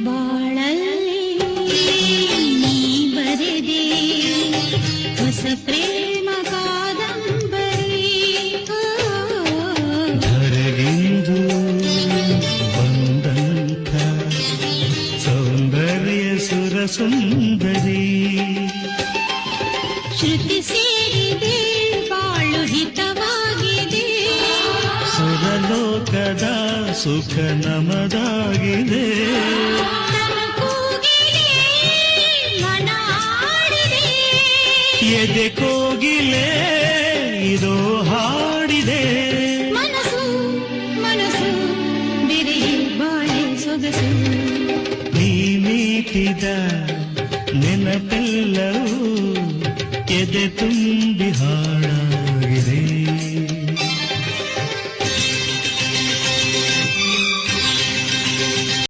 ಬಾಳಲ್ಲಿ ನೀ ಬರೆದೆ ಹೊಸ ಪ್ರೇಮ ಕಾದಂಬರಿ. ಧರೆಗಿಂದು ಬಂದಂಥ ಸೌಂದರ್ಯ ಸುರ ಸುಂದರಿ. ಶ್ರುತಿ ಸೇರಿದೆ ಬಾಳು ಹಿತವಾಗಿದೆ. ಸುರಲೋಕದ ಸುಖ ನಮದಾಗಿದೆ. ಮನ ಆಡಿದೆ ಎದೆ ಕೋಗಿಲೆ ಇದೋ ಹಾಡಿದೆ. ಮನಸ್ಸು ಮನಸ್ಸು ಬೆರೆ ಬಾಳೆ ಸೊಗಸು. ನೀ ಮೀಟಿದ ನೆನಪೆಲ್ಲವೂ ಎದೆ ತುಂಬ